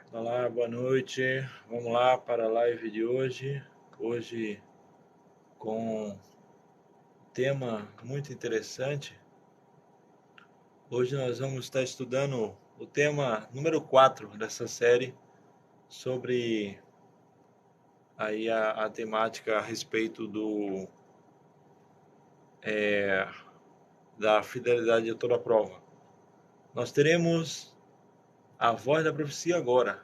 Olá, boa noite. Vamos lá para a live de hoje. Hoje com um tema muito interessante. Hoje nós vamos estar estudando o tema número 4 dessa série sobre aí a temática a respeito da fidelidade a toda prova. Nós teremos a voz da profecia agora,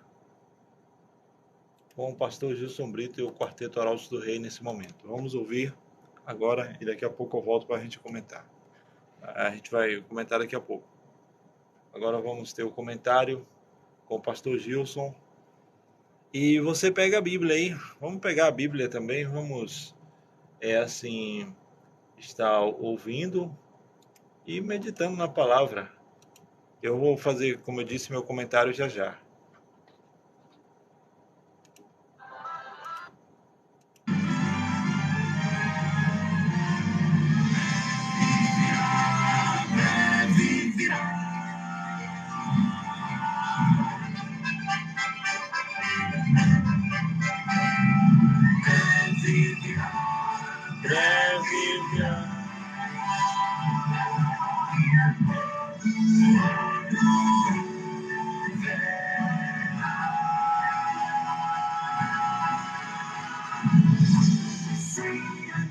com o pastor Gilson Brito e o Quarteto Arautos do Rei nesse momento. Vamos ouvir agora e daqui a pouco eu volto para a gente comentar. A gente vai comentar daqui a pouco. Agora vamos ter o comentário com o pastor Gilson. E você pega a Bíblia aí. Vamos pegar a Bíblia também. Vamos, estar ouvindo e meditando na palavra. Eu vou fazer, como eu disse, meu comentário já já.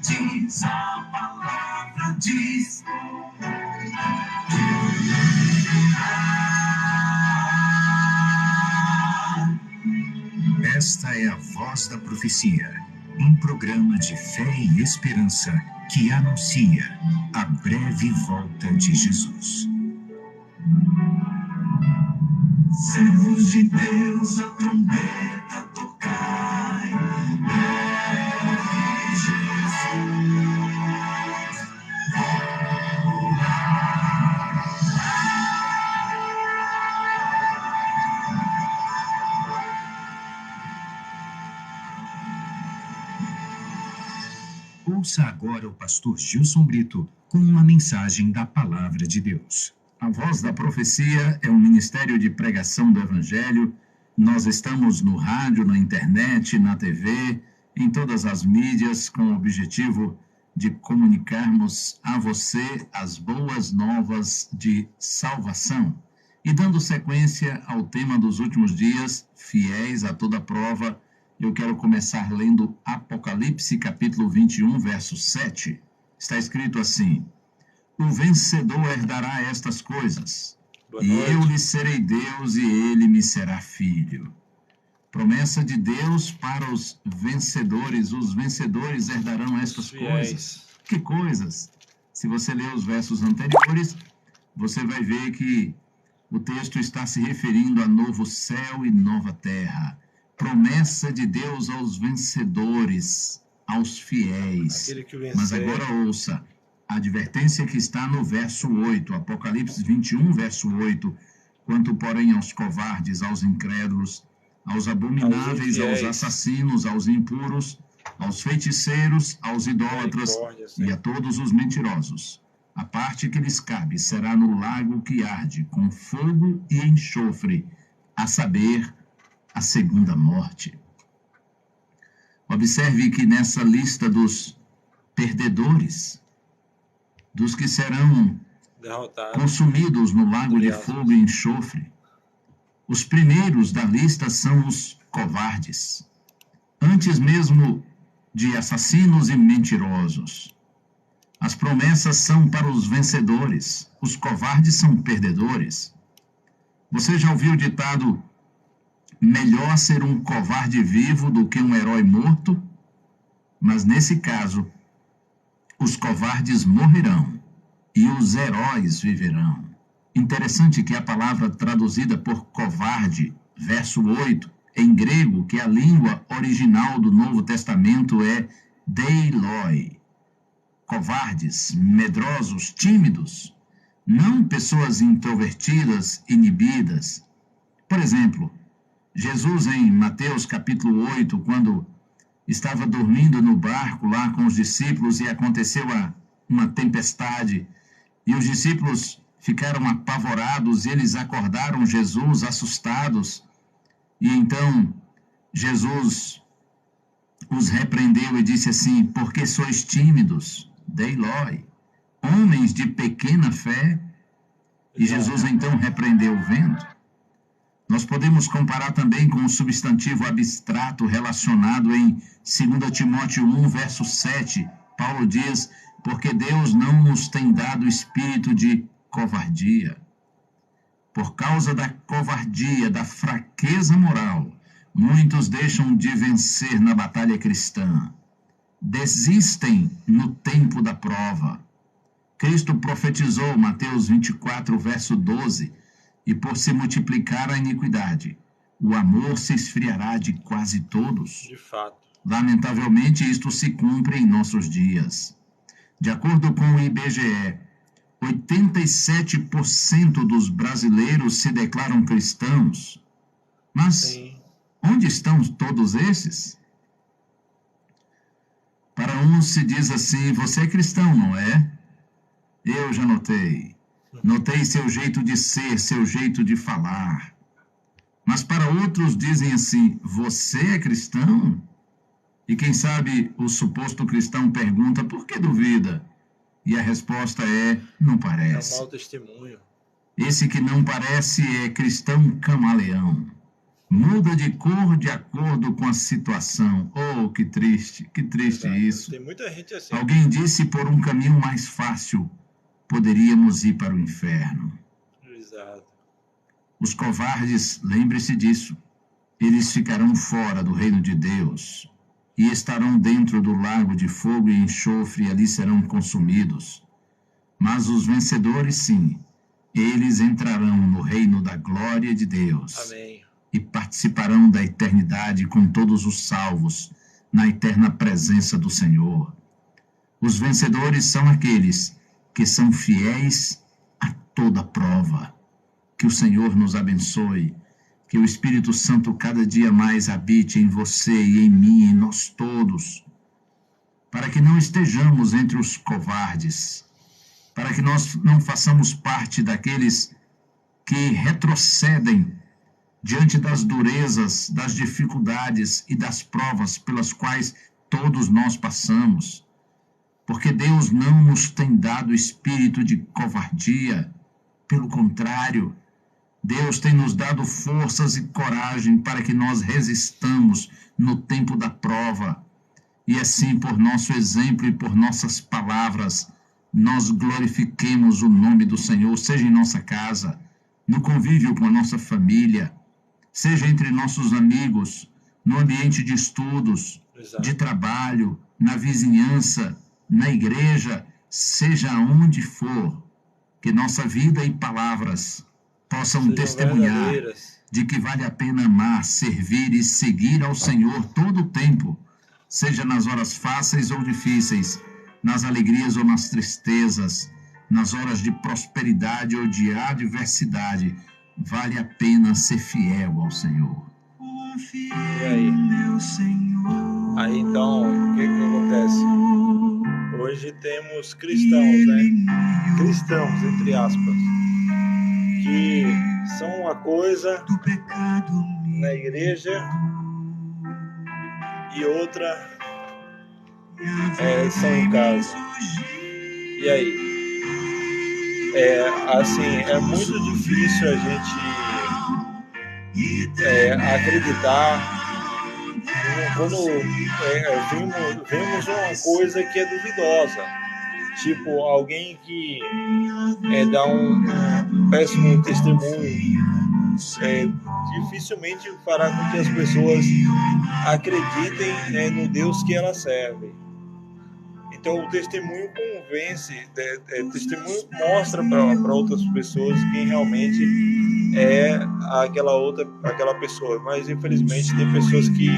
Diz a palavra, diz. Esta é a Voz da Profecia, um programa de fé e esperança que anuncia a breve volta de Jesus. Servos de Deus, a trombeta tocai, breve Jesus Ouça agora o pastor Gilson Brito com uma mensagem da Palavra de Deus. A Voz da Profecia é um ministério de pregação do Evangelho. Nós estamos no rádio, na internet, na TV, em todas as mídias, com o objetivo de comunicarmos a você as boas novas de salvação. E dando sequência ao tema dos últimos dias, fiéis a toda prova, eu quero começar lendo Apocalipse, capítulo 21, verso 7. Está escrito assim: o vencedor herdará estas coisas, e eu lhe serei Deus e ele me será filho. Promessa de Deus para os vencedores herdarão estas coisas. Que coisas? Se você ler os versos anteriores, você vai ver que o texto está se referindo a novo céu e nova terra. Promessa de Deus aos vencedores, aos fiéis. Mas agora ouça a advertência que está no verso 8, Apocalipse 21, verso 8. Quanto, porém, aos covardes, aos incrédulos, aos abomináveis, aos assassinos, aos impuros, aos feiticeiros, aos idólatras e a todos os mentirosos, a parte que lhes cabe será no lago que arde com fogo e enxofre, a saber, a segunda morte. Observe que nessa lista dos perdedores, dos que serão consumidos no lago de fogo e enxofre, os primeiros da lista são os covardes, antes mesmo de assassinos e mentirosos. As promessas são para os vencedores, os covardes são perdedores. Você já ouviu o ditado: melhor ser um covarde vivo do que um herói morto? Mas nesse caso, os covardes morrerão e os heróis viverão. Interessante que a palavra traduzida por covarde, verso 8, em grego, que é a língua original do Novo Testamento, é deiloi. Covardes, medrosos, tímidos, não pessoas introvertidas, inibidas. Por exemplo, Jesus em Mateus capítulo 8, quando estava dormindo no barco lá com os discípulos e aconteceu uma tempestade, e os discípulos ficaram apavorados, eles acordaram Jesus assustados, E então Jesus os repreendeu e disse assim: porque sois tímidos, Deiloi, homens de pequena fé. E Jesus então repreendeu o vento. Nós podemos comparar também com o substantivo abstrato relacionado em 2 Timóteo 1, verso 7. Paulo diz: porque Deus não nos tem dado espírito de covardia. Por causa da covardia, da fraqueza moral, muitos deixam de vencer na batalha cristã. Desistem no tempo da prova. Cristo profetizou, Mateus 24, verso 12, e por se multiplicar a iniquidade, o amor se esfriará de quase todos. De fato. Lamentavelmente, isto se cumpre em nossos dias. De acordo com o IBGE, 87% dos brasileiros se declaram cristãos. Mas Sim. Onde estão todos esses? Para uns se diz assim: você é cristão, não é? Eu já notei. Notei seu jeito de ser, seu jeito de falar. Mas para outros dizem assim: você é cristão? E quem sabe o suposto cristão pergunta: por que duvida? E a resposta é: não parece. É um mau testemunho. Esse que não parece é cristão camaleão. Muda de cor de acordo com a situação. Oh, que triste Exato. Isso. Tem muita gente assim. Alguém disse: por um caminho mais fácil, poderíamos ir para o inferno. Exato. Os covardes, lembre-se disso, eles ficarão fora do reino de Deus e estarão dentro do lago de fogo e enxofre e ali serão consumidos. Mas os vencedores, sim, eles entrarão no reino da glória de Deus. Amém. E participarão da eternidade com todos os salvos, na eterna presença do Senhor. Os vencedores são aqueles que são fiéis a toda prova. Que o Senhor nos abençoe, que o Espírito Santo cada dia mais habite em você e em mim, em nós todos, para que não estejamos entre os covardes, para que nós não façamos parte daqueles que retrocedem diante das durezas, das dificuldades e das provas pelas quais todos nós passamos. Porque Deus não nos tem dado espírito de covardia. Pelo contrário, Deus tem nos dado forças e coragem para que nós resistamos no tempo da prova. E assim, por nosso exemplo e por nossas palavras, nós glorifiquemos o nome do Senhor, seja em nossa casa, no convívio com a nossa família, seja entre nossos amigos, no ambiente de estudos, Exato. De trabalho, na vizinhança, na igreja, seja onde for, que nossa vida e palavras possam testemunhar de que vale a pena amar, servir e seguir ao Senhor todo o tempo, seja nas horas fáceis ou difíceis, nas alegrias ou nas tristezas, nas horas de prosperidade ou de adversidade. Vale a pena ser fiel ao Senhor. E aí? Aí então, o que acontece? Hoje temos cristãos, né? Cristãos, entre aspas, que são uma coisa na igreja e outra são em casa. E aí? Assim, é muito difícil a gente acreditar quando vemos uma coisa que é duvidosa, tipo alguém que dá um péssimo testemunho, dificilmente fará com que as pessoas acreditem no Deus que elas servem. Então o testemunho convence, o testemunho mostra para outras pessoas quem realmente é aquela pessoa. Mas infelizmente tem pessoas que,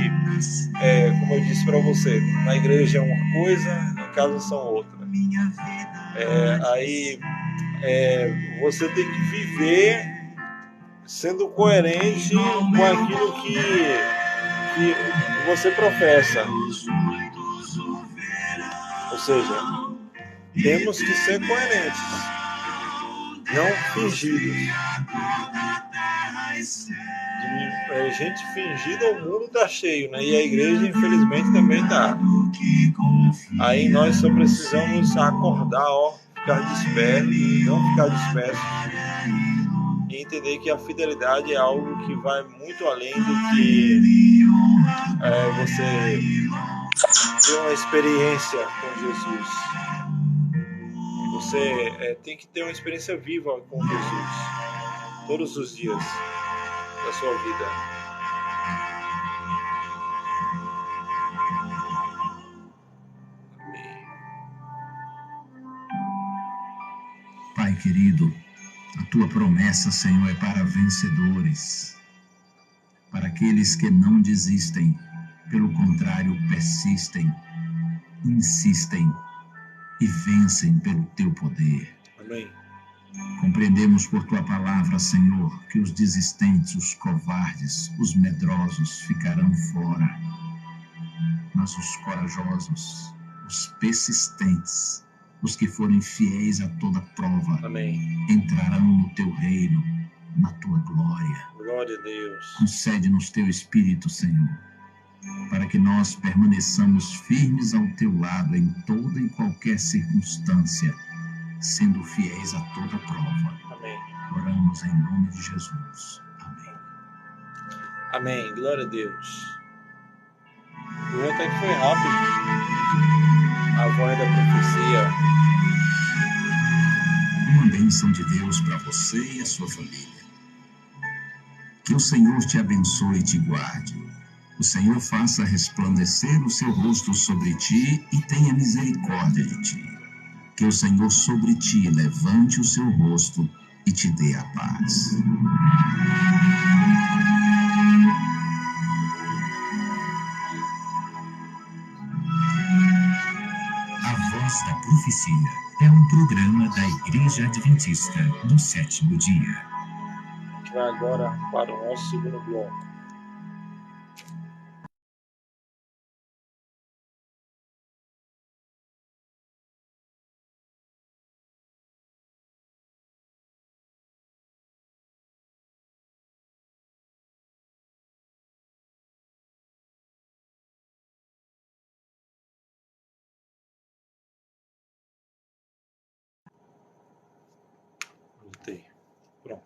como eu disse para você, na igreja é uma coisa, em casa são outra. Aí você tem que viver sendo coerente com aquilo que você professa. Ou seja, temos que ser coerentes, não fingidos. gente fingida, o mundo tá cheio, né? E a igreja, infelizmente, também tá. Aí nós só precisamos acordar, ficar desperto, não ficar disperso, e entender que a fidelidade é algo que vai muito além do que você ter uma experiência com Jesus. Você tem que ter uma experiência viva com Jesus todos os dias da sua vida. Amém. Pai querido, a tua promessa, Senhor, é para vencedores, para aqueles que não desistem, pelo contrário, persistem, insistem e vencem pelo teu poder. Amém. Compreendemos por tua palavra, Senhor, que os desistentes, os covardes, os medrosos ficarão fora, mas os corajosos, os persistentes, os que forem fiéis a toda prova, amém, entrarão no teu reino, na tua glória. Glória a Deus. Concede-nos teu Espírito, Senhor, para que nós permaneçamos firmes ao teu lado em toda e qualquer circunstância, sendo fiéis a toda prova. Amém. Oramos em nome de Jesus. Amém. Amém. Glória a Deus. Eu até que foi rápido. A voz da profecia. Uma bênção de Deus para você e a sua família. Que o Senhor te abençoe e te guarde. O Senhor faça resplandecer o seu rosto sobre ti e tenha misericórdia de ti. Que o Senhor sobre ti levante o seu rosto e te dê a paz. A Voz da Profecia é um programa da Igreja Adventista do Sétimo Dia. A gente vai agora para o nosso segundo bloco. Pronto.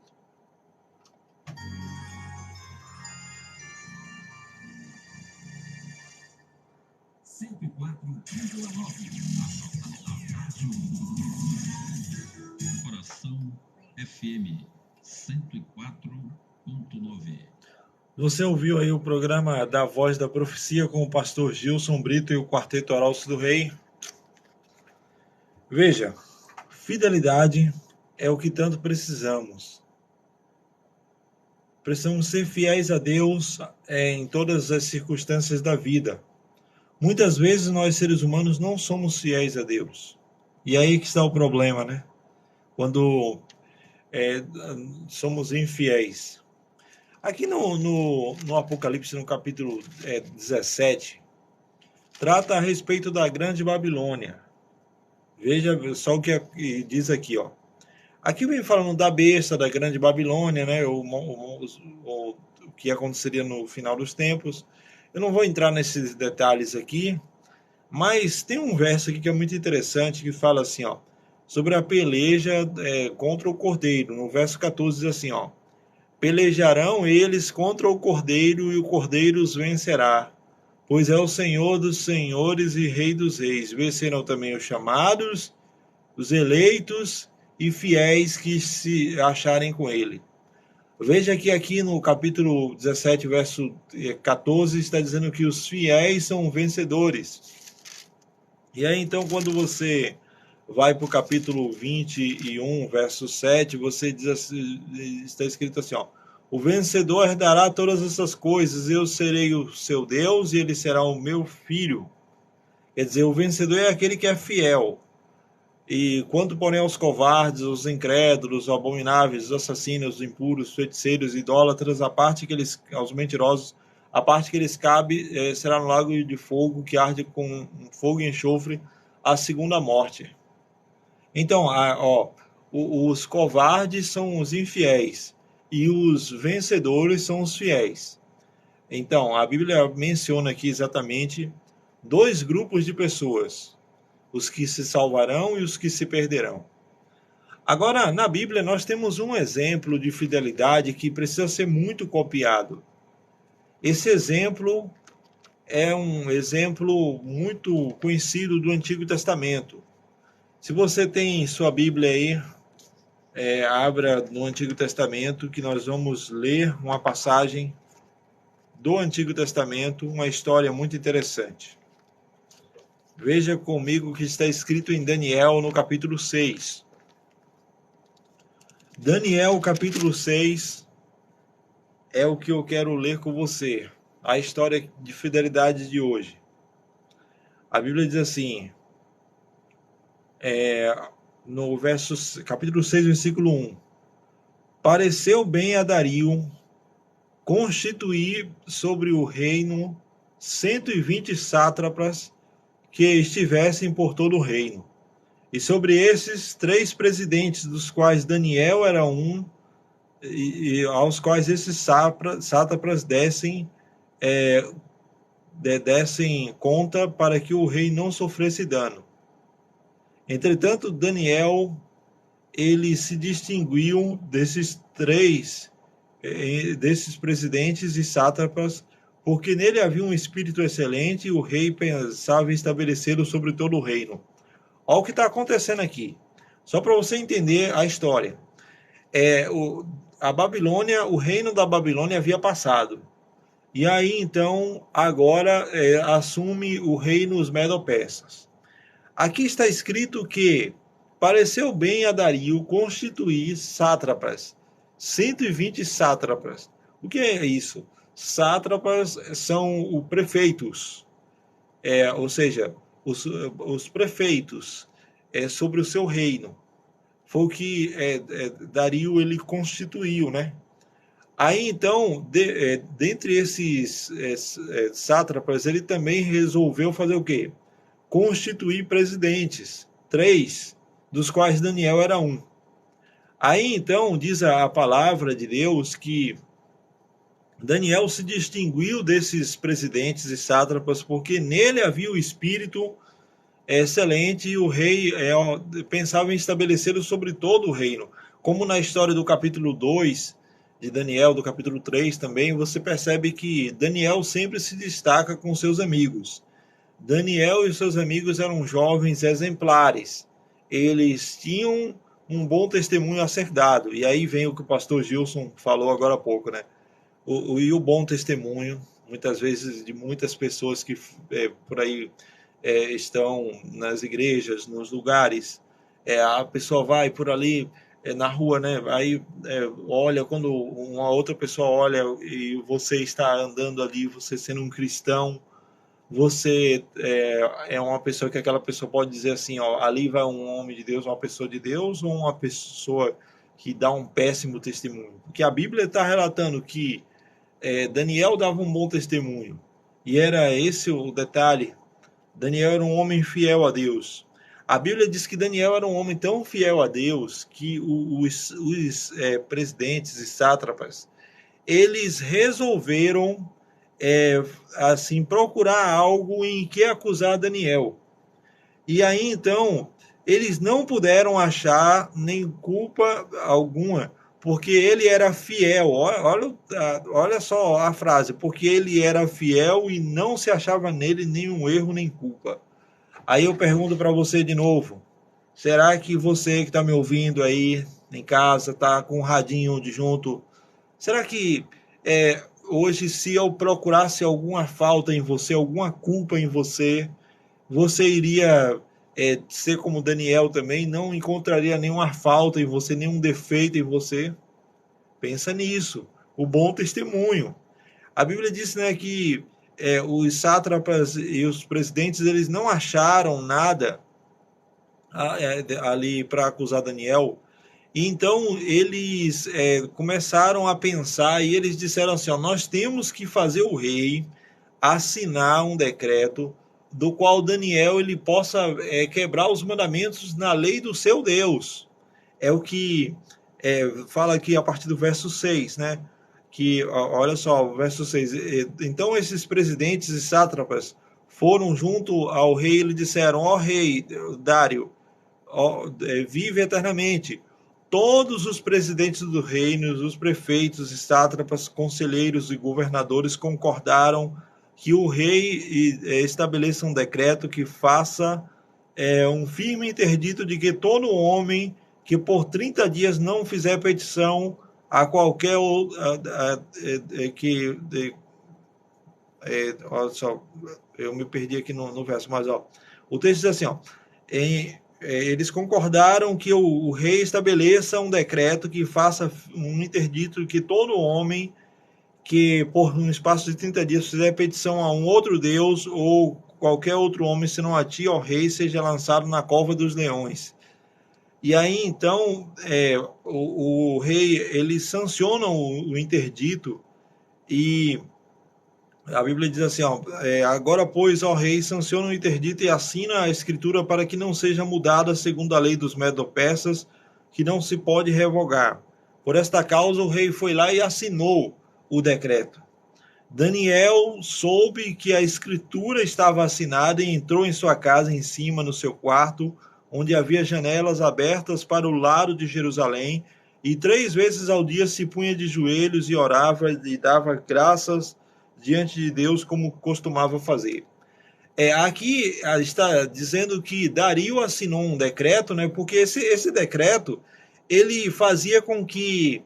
Coração FM 104.9. Você ouviu aí o programa da Voz da Profecia com o pastor Gilson Brito e o Quarteto Arautos do Rei? Veja, fidelidade é o que tanto precisamos. Precisamos ser fiéis a Deus em todas as circunstâncias da vida. Muitas vezes nós, seres humanos, não somos fiéis a Deus. E aí que está o problema, né? Quando somos infiéis. Aqui no Apocalipse, no capítulo 17, trata a respeito da Grande Babilônia. Veja só o que diz aqui, ó. Aqui vem falando da besta, da Grande Babilônia, né? O que aconteceria no final dos tempos. Eu não vou entrar nesses detalhes aqui, mas tem um verso aqui que é muito interessante, que fala assim, ó, sobre a peleja contra o Cordeiro. No verso 14 diz assim, ó, pelejarão eles contra o Cordeiro, e o Cordeiro os vencerá, pois é o Senhor dos senhores e Rei dos reis. Vencerão também os chamados, os eleitos e fiéis que se acharem com ele. Veja que aqui no capítulo 17, verso 14, está dizendo que os fiéis são vencedores. E aí, então, quando você vai para o capítulo 21, verso 7, você diz assim, está escrito assim, ó, o vencedor herdará todas essas coisas, eu serei o seu Deus e ele será o meu filho. Quer dizer, o vencedor é aquele que é fiel. E quanto, porém, aos covardes, os incrédulos, os abomináveis, os assassinos, os impuros, os feiticeiros, idólatras, aos mentirosos, a parte que eles cabe será no lago de fogo, que arde com fogo e enxofre, a segunda morte. Então, os covardes são os infiéis. e os vencedores são os fiéis. Então, a Bíblia menciona aqui exatamente dois grupos de pessoas: os que se salvarão e os que se perderão. Agora, na Bíblia, nós temos um exemplo de fidelidade que precisa ser muito copiado. Esse exemplo é um exemplo muito conhecido do Antigo Testamento. Se você tem sua Bíblia aí, abra no Antigo Testamento, que nós vamos ler uma passagem do Antigo Testamento, uma história muito interessante. Veja comigo o que está escrito em Daniel, no capítulo 6. Daniel, capítulo 6, é o que eu quero ler com você. A história de fidelidade de hoje. A Bíblia diz assim, no capítulo 6, versículo 1. Pareceu bem a Dario constituir sobre o reino 120 sátrapas que estivessem por todo o reino. E sobre esses 3 presidentes, dos quais Daniel era um, e aos quais esses sátrapas dessem conta para que o rei não sofresse dano. Entretanto, Daniel, ele se distinguiu desses 3, desses presidentes e sátrapas, porque nele havia um espírito excelente e o rei pensava em estabelecê-lo sobre todo o reino. Olha o que está acontecendo aqui. Só para você entender a história. A Babilônia, o reino da Babilônia havia passado. E aí, então, agora assume o reino os Medo-Persas. Aqui está escrito que pareceu bem a Dario constituir sátrapas, 120 sátrapas. O que é isso? Sátrapas são os prefeitos, ou seja, os prefeitos sobre o seu reino. Foi o que Dario ele constituiu, né? Aí, então, dentre esses sátrapas, ele também resolveu fazer o quê? Constituir presidentes, 3, dos quais Daniel era um. Aí, então, diz a palavra de Deus que Daniel se distinguiu desses presidentes e sátrapas porque nele havia o espírito excelente e o rei pensava em estabelecê-lo sobre todo o reino. Como na história do capítulo 2 de Daniel, do capítulo 3 também, você percebe que Daniel sempre se destaca com seus amigos. Daniel e seus amigos eram jovens exemplares. Eles tinham um bom testemunho acertado. E aí vem o que o pastor Gilson falou agora há pouco, né? O bom testemunho, muitas vezes, de muitas pessoas que por aí estão nas igrejas, nos lugares. A pessoa vai por ali na rua, né? Aí olha, quando uma outra pessoa olha e você está andando ali, você sendo um cristão, você é uma pessoa que aquela pessoa pode dizer assim, ó, ali vai um homem de Deus, uma pessoa de Deus, ou uma pessoa que dá um péssimo testemunho. Porque a Bíblia está relatando que Daniel dava um bom testemunho. E era esse o detalhe. Daniel era um homem fiel a Deus. A Bíblia diz que Daniel era um homem tão fiel a Deus que os presidentes e sátrapas, eles resolveram assim procurar algo em que acusar Daniel. E aí então eles não puderam achar nem culpa alguma, porque ele era fiel. Olha só a frase, porque ele era fiel e não se achava nele nenhum erro nem culpa. Aí eu pergunto para você de novo, será que você que está me ouvindo aí em casa, está com um radinho de junto, será que hoje, se eu procurasse alguma falta em você, alguma culpa em você, você iria ser como Daniel também, não encontraria nenhuma falta em você, nenhum defeito em você? Pensa nisso, o bom testemunho. A Bíblia diz, né, que os sátrapas e os presidentes, eles não acharam nada ali para acusar Daniel. E então eles começaram a pensar e eles disseram assim, ó, nós temos que fazer o rei assinar um decreto do qual Daniel ele possa quebrar os mandamentos na lei do seu Deus. É o que fala aqui a partir do verso 6, né? Que, olha só, o verso 6. Então esses presidentes e sátrapas foram junto ao rei e lhe disseram: ó rei Dário, vive eternamente. Todos os presidentes do reino, os prefeitos, sátrapas, conselheiros e governadores concordaram que o rei estabeleça um decreto que faça um firme interdito de que todo homem que por 30 dias não fizer petição a qualquer olha só, eu me perdi aqui no verso, mas o texto diz assim, eles concordaram que o rei estabeleça um decreto que faça um interdito que todo homem que por um espaço de 30 dias fizer petição a um outro Deus ou qualquer outro homem senão a ti, ó rei, seja lançado na cova dos leões. E aí, então, o rei, ele sanciona o interdito e a Bíblia diz assim, agora, pois, ó rei, sanciona o interdito e assina a escritura para que não seja mudada segundo a lei dos medo-persas, que não se pode revogar. Por esta causa, o rei foi lá e assinou o decreto. Daniel soube que a escritura estava assinada e entrou em sua casa em cima, no seu quarto, onde havia janelas abertas para o lado de Jerusalém, e 3 vezes ao dia se punha de joelhos e orava e dava graças diante de Deus, como costumava fazer. Aqui está dizendo que Dario assinou um decreto, né? Porque esse decreto ele fazia com que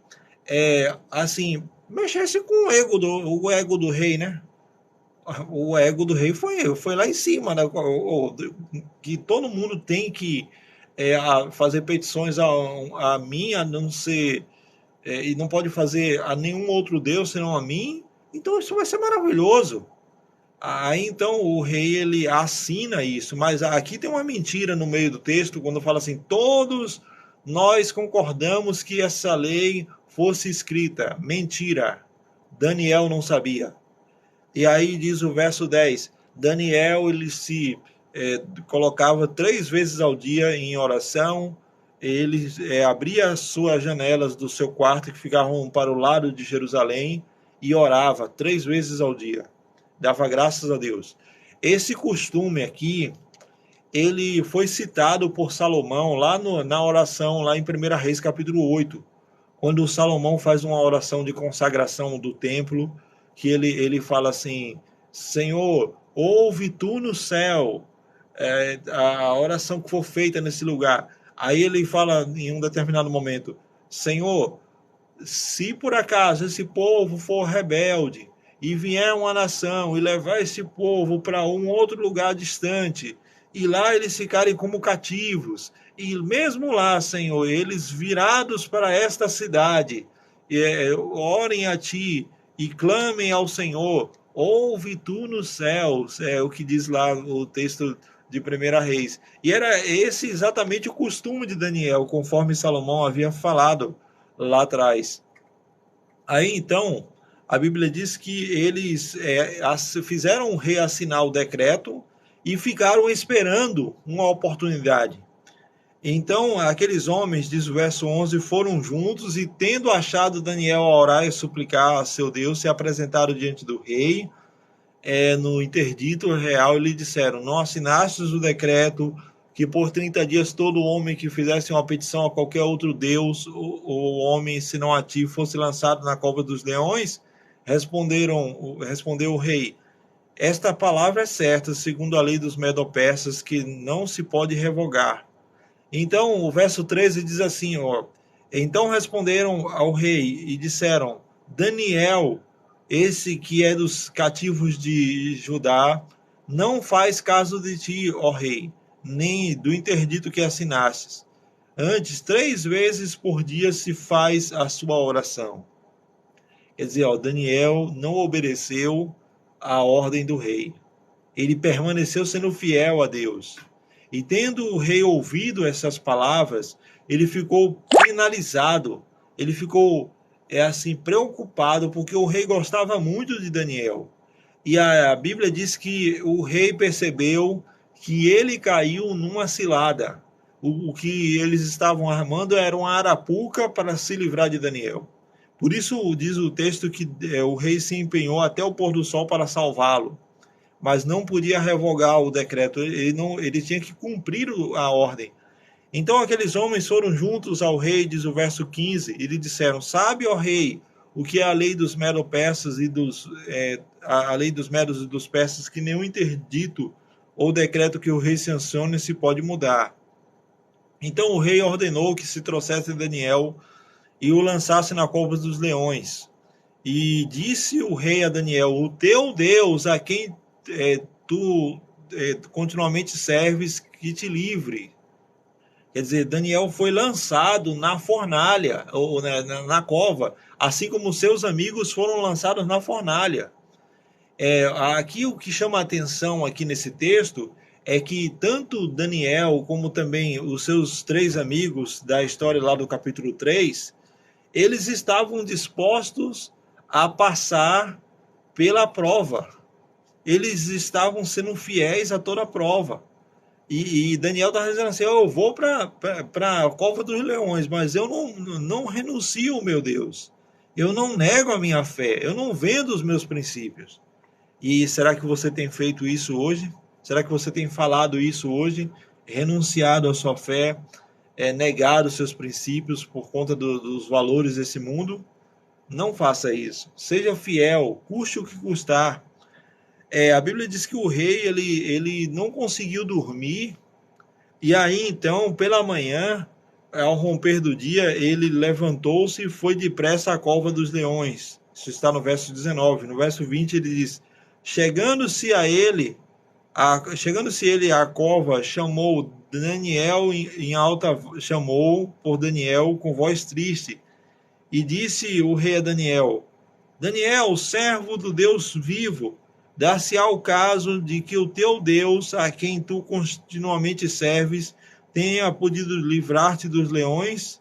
assim mexesse com o ego do rei, né? O ego do rei foi lá em cima, né? Que todo mundo tem que fazer petições a mim, a não ser e não pode fazer a nenhum outro Deus senão a mim. Então isso vai ser maravilhoso. Aí então o rei ele assina isso, mas aqui tem uma mentira no meio do texto quando fala assim: todos nós concordamos que essa lei fosse escrita. Mentira. Daniel não sabia. E aí diz o verso 10, Daniel ele se colocava 3 vezes ao dia em oração, ele abria as suas janelas do seu quarto que ficavam para o lado de Jerusalém e orava 3 vezes ao dia. Dava graças a Deus. Esse costume aqui, ele foi citado por Salomão lá na oração, lá em 1 Reis capítulo 8, quando Salomão faz uma oração de consagração do templo, que ele fala assim, Senhor, ouve tu no céu a oração que for feita nesse lugar. Aí ele fala em um determinado momento, Senhor, se por acaso esse povo for rebelde e vier uma nação e levar esse povo para um outro lugar distante, e lá eles ficarem como cativos, e mesmo lá, Senhor, eles virados para esta cidade, orem a Ti e clamem ao Senhor, ouve Tu nos céus, é o que diz lá o texto de 1 Reis. E era esse exatamente o costume de Daniel, conforme Salomão havia falado lá atrás. Aí então, a Bíblia diz que eles fizeram reassinar o decreto e ficaram esperando uma oportunidade. Então, aqueles homens, diz o verso 11, foram juntos e, tendo achado Daniel a orar e suplicar a seu Deus, se apresentaram diante do rei, no interdito real, e lhe disseram, não assinastes o decreto que por 30 dias todo homem que fizesse uma petição a qualquer outro Deus, ou homem, senão a ti, fosse lançado na cova dos leões? Respondeu o rei, esta palavra é certa, segundo a lei dos medo-persas, que não se pode revogar. Então, o verso 13 diz assim, então responderam ao rei e disseram, Daniel, esse que é dos cativos de Judá, não faz caso de ti, ó rei, nem do interdito que assinastes. Antes, 3 vezes por dia se faz a sua oração. Quer dizer, Daniel não obedeceu à ordem do rei. Ele permaneceu sendo fiel a Deus. E tendo o rei ouvido essas palavras, ele ficou penalizado. Ele ficou preocupado, porque o rei gostava muito de Daniel. E a Bíblia diz que o rei percebeu que ele caiu numa cilada. o que eles estavam armando era uma arapuca para se livrar de Daniel. Por isso diz o texto que o rei se empenhou até o pôr do sol para salvá-lo, mas não podia revogar o decreto, ele tinha que cumprir a ordem. Então aqueles homens foram juntos ao rei, diz o verso 15, e lhe disseram: sabe, ó rei, o que é a lei dos medo-persas e a lei dos medos e dos persas, que nenhum interdito ou decreto que o rei sancione se pode mudar. Então o rei ordenou que se trouxesse Daniel e o lançasse na cova dos leões. E disse o rei a Daniel: o teu Deus, a quem tu continuamente serves, que te livre. Quer dizer, Daniel foi lançado na fornalha, ou na cova, assim como seus amigos foram lançados na fornalha. Aqui o que chama a atenção aqui nesse texto é que tanto Daniel como também os seus 3 amigos da história lá do capítulo 3, eles estavam dispostos a passar pela prova. Eles estavam sendo fiéis a toda a prova. E Daniel está dizendo assim: eu vou para a cova dos leões, mas eu não renuncio, meu Deus. Eu não nego a minha fé, eu não vendo os meus princípios. E será que você tem feito isso hoje? Será que você tem falado isso hoje? Renunciado à sua fé, negado os seus princípios por conta dos valores desse mundo? Não faça isso. Seja fiel, custe o que custar. A Bíblia diz que o rei ele não conseguiu dormir, e aí então, pela manhã, ao romper do dia, ele levantou-se e foi depressa à cova dos leões. Isso está no verso 19. No verso 20 ele diz: chegando-se ele à cova, chamou por Daniel com voz triste, e disse o rei a Daniel: Daniel, servo do Deus vivo, dar-se-á o caso de que o teu Deus, a quem tu continuamente serves, tenha podido livrar-te dos leões?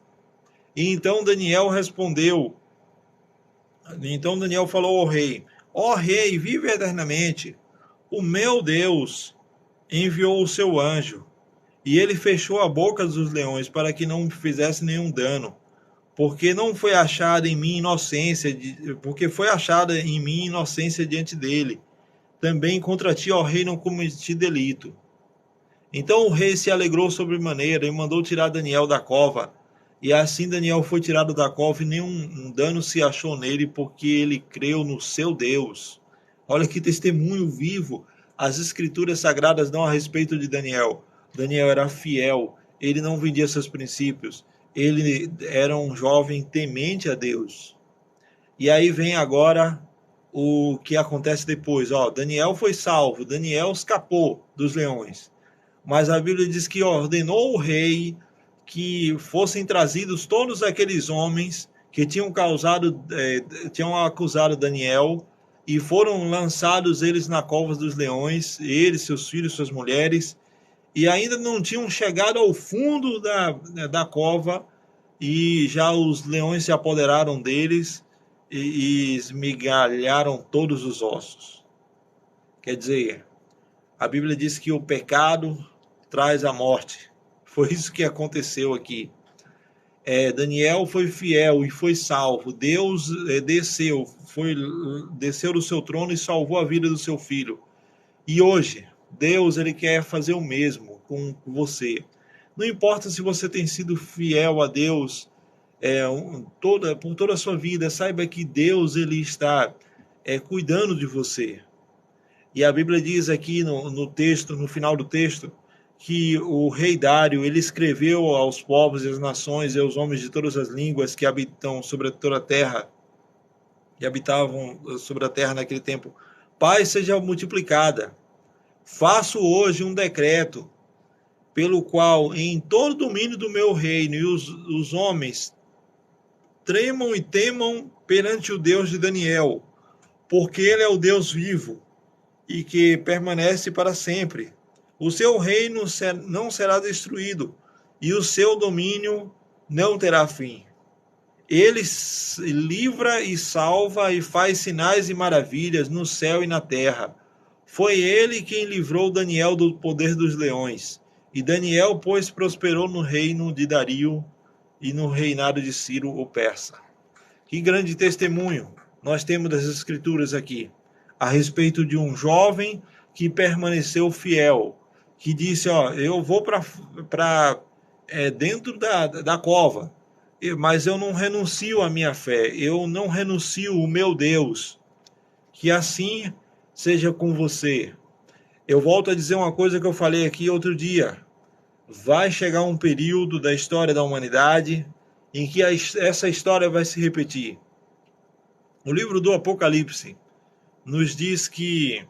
E então Daniel respondeu. Então Daniel falou ao rei: ó rei, vive eternamente. O meu Deus enviou o seu anjo, e ele fechou a boca dos leões para que não me fizesse nenhum dano, porque foi achada em mim inocência diante dele. Também contra ti, ó rei, não cometi delito. Então o rei se alegrou sobremaneira e mandou tirar Daniel da cova. E assim Daniel foi tirado da cova, e nenhum dano se achou nele, porque ele creu no seu Deus. Olha que testemunho vivo as escrituras sagradas dão a respeito de Daniel. Daniel era fiel, ele não vendia seus princípios, ele era um jovem temente a Deus. E aí vem agora o que acontece depois. Daniel foi salvo, Daniel escapou dos leões. Mas a Bíblia diz que ordenou o rei que fossem trazidos todos aqueles homens que tinham acusado Daniel, e foram lançados eles na cova dos leões, eles, seus filhos, suas mulheres, e ainda não tinham chegado ao fundo da cova, e já os leões se apoderaram deles e esmigalharam todos os ossos. Quer dizer, a Bíblia diz que o pecado traz a morte. Foi isso que aconteceu aqui. Daniel foi fiel e foi salvo. Deus desceu do seu trono e salvou a vida do seu filho. E hoje, Deus ele quer fazer o mesmo com você. Não importa se você tem sido fiel a Deus por toda a sua vida, saiba que Deus ele está cuidando de você. E a Bíblia diz aqui no texto, no final do texto, que o rei Dário ele escreveu aos povos e às nações e aos homens de todas as línguas que habitam sobre toda a terra, que habitavam sobre a terra naquele tempo: paz seja multiplicada. Faço hoje um decreto pelo qual em todo o domínio do meu reino e os homens tremam e temam perante o Deus de Daniel, porque ele é o Deus vivo e que permanece para sempre. O seu reino não será destruído, e o seu domínio não terá fim. Ele livra e salva e faz sinais e maravilhas no céu e na terra. Foi ele quem livrou Daniel do poder dos leões. E Daniel, pois, prosperou no reino de Dario e no reinado de Ciro o persa. Que grande testemunho nós temos das Escrituras aqui, a respeito de um jovem que permaneceu fiel, que disse, eu vou para dentro da cova, mas eu não renuncio à minha fé, eu não renuncio o meu Deus. Que assim seja com você. Eu volto a dizer uma coisa que eu falei aqui outro dia. Vai chegar um período da história da humanidade em que essa história vai se repetir. O livro do Apocalipse nos diz que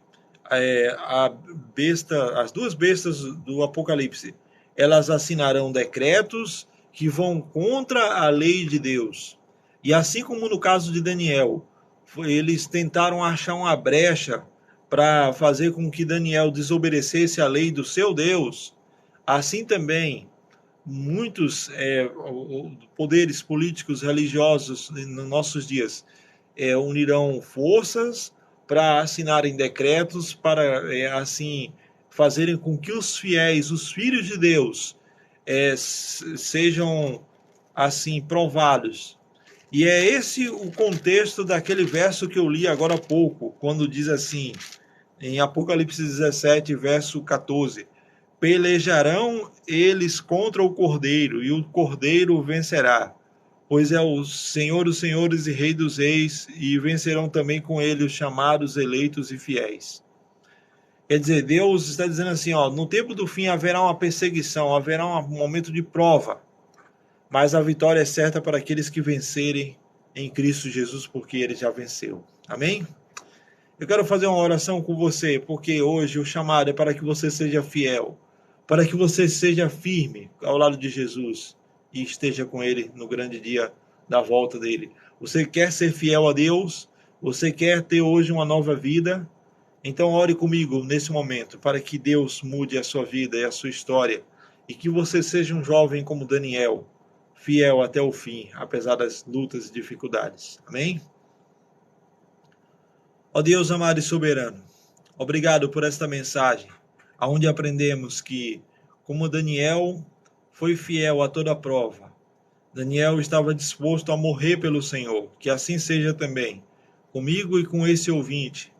as duas bestas do Apocalipse, elas assinarão decretos que vão contra a lei de Deus. E assim como no caso de Daniel, eles tentaram achar uma brecha para fazer com que Daniel desobedecesse a lei do seu Deus, assim também muitos poderes políticos, religiosos nos nossos dias unirão forças para assinarem decretos, para assim fazerem com que os fiéis, os filhos de Deus, sejam assim provados. E é esse o contexto daquele verso que eu li agora há pouco, quando diz assim, em Apocalipse 17, verso 14: pelejarão eles contra o Cordeiro, e o Cordeiro vencerá, pois é o Senhor dos senhores e Rei dos reis, e vencerão também com ele os chamados, eleitos e fiéis. Quer dizer, Deus está dizendo assim, no tempo do fim haverá uma perseguição, haverá um momento de prova, mas a vitória é certa para aqueles que vencerem em Cristo Jesus, porque ele já venceu. Amém? Eu quero fazer uma oração com você, porque hoje o chamado é para que você seja fiel, para que você seja firme ao lado de Jesus e esteja com ele no grande dia da volta dele. Você quer ser fiel a Deus? Você quer ter hoje uma nova vida? Então ore comigo nesse momento, para que Deus mude a sua vida e a sua história, e que você seja um jovem como Daniel, fiel até o fim, apesar das lutas e dificuldades. Amém? Ó Deus amado e soberano, obrigado por esta mensagem, onde aprendemos que, como Daniel foi fiel a toda prova, Daniel estava disposto a morrer pelo Senhor, que assim seja também, comigo e com esse ouvinte.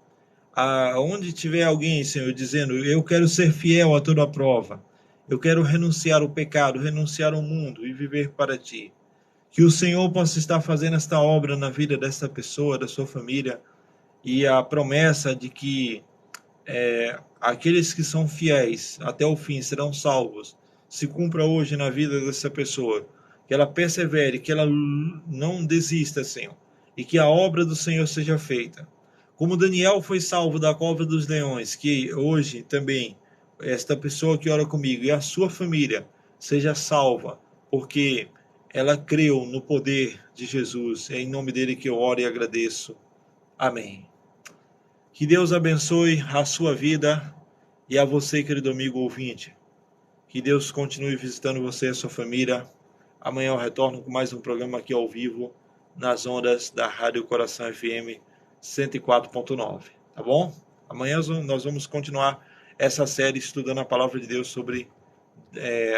Onde tiver alguém, Senhor, dizendo, eu quero ser fiel a toda prova, eu quero renunciar ao pecado, renunciar ao mundo e viver para Ti. Que o Senhor possa estar fazendo esta obra na vida dessa pessoa, da sua família, e a promessa de que aqueles que são fiéis até o fim serão salvos, se cumpra hoje na vida dessa pessoa, que ela persevere, que ela não desista, Senhor, e que a obra do Senhor seja feita. Como Daniel foi salvo da cova dos leões, que hoje também esta pessoa que ora comigo e a sua família seja salva, porque ela creu no poder de Jesus. É em nome dele que eu oro e agradeço. Amém. Que Deus abençoe a sua vida e a você, querido amigo ouvinte. Que Deus continue visitando você e a sua família. Amanhã eu retorno com mais um programa aqui ao vivo, nas ondas da Rádio Coração FM 104.9, tá bom? Amanhã nós vamos continuar essa série estudando a Palavra de Deus sobre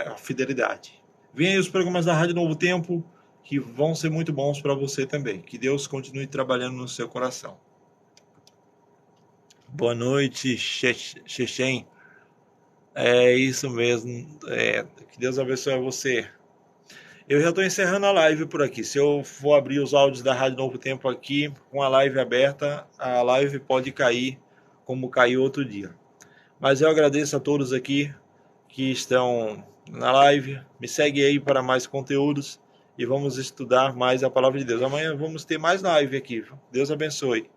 a fidelidade. Venha aí os programas da Rádio Novo Tempo, que vão ser muito bons para você também. Que Deus continue trabalhando no seu coração. Boa noite, Xexém. É isso mesmo. Que Deus abençoe você. Eu já estou encerrando a live por aqui. Se eu for abrir os áudios da Rádio Novo Tempo aqui, com a live aberta, a live pode cair como caiu outro dia. Mas eu agradeço a todos aqui que estão na live. Me segue aí para mais conteúdos e vamos estudar mais a Palavra de Deus. Amanhã vamos ter mais live aqui. Deus abençoe.